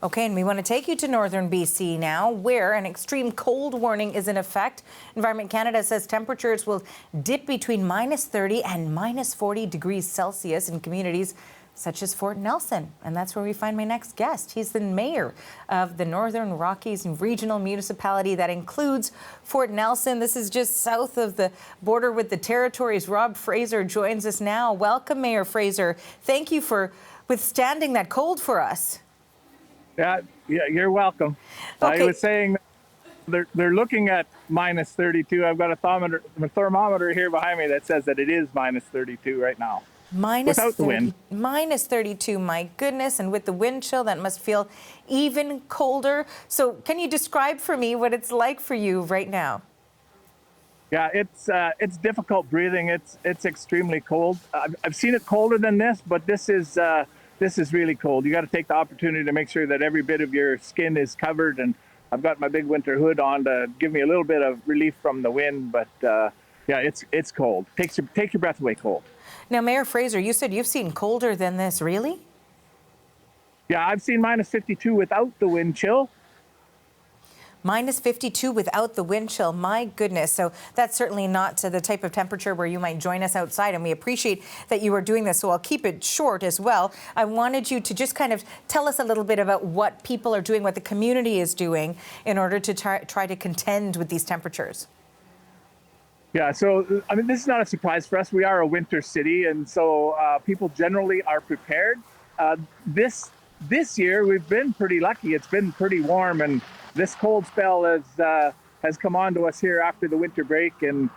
Okay, and we want to take you to northern BC now, where an extreme cold warning is in effect. Environment Canada says temperatures will dip between -30 and -40 degrees Celsius in communities such as Fort Nelson. And that's where we find my next guest. He's the mayor of the Northern Rockies Regional Municipality that includes Fort Nelson. This is just south of the border with the territories. Rob Fraser joins us now. Welcome, Mayor Fraser. Thank you for withstanding that cold for us. Yeah, you're welcome. Okay. I was saying they're looking at -32. I've got a thermometer here behind me that says that it is -32 right now. Without the wind. -32, my goodness. And with the wind chill, that must feel even colder. So can you describe for me what it's like for you right now? Yeah, it's difficult breathing. It's extremely cold. I've seen it colder than this, but this is really cold. You got to take the opportunity to make sure that every bit of your skin is covered. And I've got my big winter hood on to give me a little bit of relief from the wind. But yeah, it's cold. Take your breath away cold. Now, Mayor Fraser, you said you've seen colder than this, really? Yeah, I've seen -52 without the wind chill. -52 without the wind chill. My goodness. So that's certainly not the type of temperature where you might join us outside. And we appreciate that you are doing this. So I'll keep it short as well. I wanted you to just kind of tell us a little bit about what people are doing, what the community is doing in order to try to contend with these temperatures. Yeah, so I mean, this is not a surprise for us. We are a winter city, and so people generally are prepared. This year we've been pretty lucky. It's been pretty warm, and this cold spell has come on to us here after the winter break, and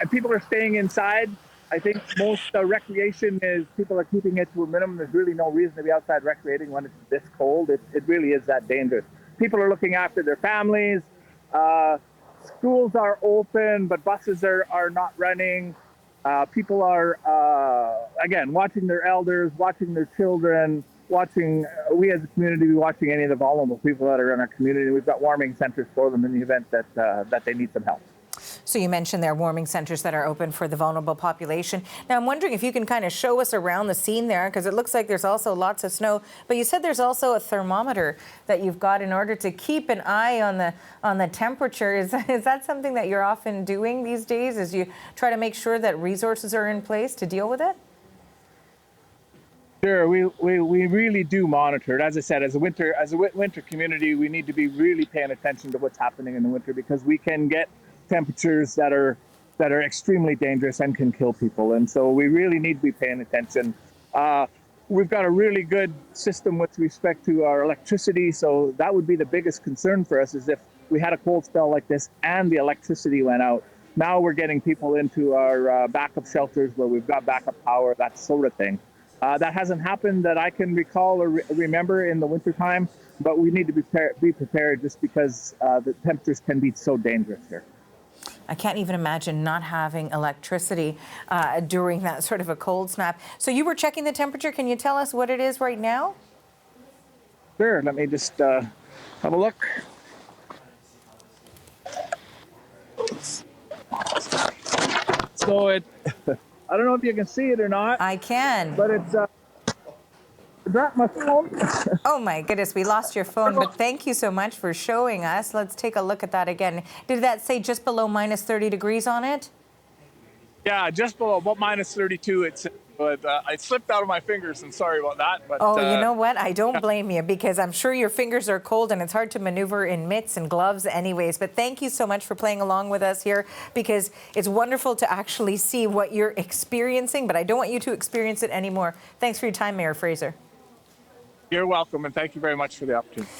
people are staying inside. I think most recreation is people are keeping it to a minimum. There's really no reason to be outside recreating when it's this cold. It really is that dangerous. People are looking after their families. Schools are open, but buses are not running. People are, again, watching their elders, watching their children, we as a community, watching any of the vulnerable people that are in our community. We've got warming centers for them in the event that they need some help. So you mentioned there are warming centers that are open for the vulnerable population. Now, I'm wondering if you can kind of show us around the scene there, because it looks like there's also lots of snow. But you said there's also a thermometer that you've got in order to keep an eye on the temperature. Is that something that you're often doing these days, as you try to make sure that resources are in place to deal with it? Sure, we really do monitor it. As I said, as a winter community, we need to be really paying attention to what's happening in the winter, because we can get temperatures that are extremely dangerous and can kill people. And so we really need to be paying attention. We've got a really good system with respect to our electricity. So that would be the biggest concern for us, is if we had a cold spell like this and the electricity went out. Now we're getting people into our backup shelters where we've got backup power, that sort of thing. That hasn't happened that I can recall or remember in the wintertime, but we need to be prepared just because the temperatures can be so dangerous here. I can't even imagine not having electricity during that sort of a cold snap. So you were checking the temperature. Can you tell us what it is right now? Sure. Let me just have a look. So I don't know if you can see it or not. I can. But it's dropped my phone. Oh my goodness, we lost your phone, but thank you so much for showing us. Let's take a look at that again. Did that say just below -30 degrees on it? Yeah, just below, about -32. But I slipped out of my fingers, and sorry about that. But, oh, you know what? I don't blame you, because I'm sure your fingers are cold and it's hard to maneuver in mitts and gloves anyways. But thank you so much for playing along with us here, because it's wonderful to actually see what you're experiencing, but I don't want you to experience it anymore. Thanks for your time, Mayor Fraser. You're welcome, and thank you very much for the opportunity.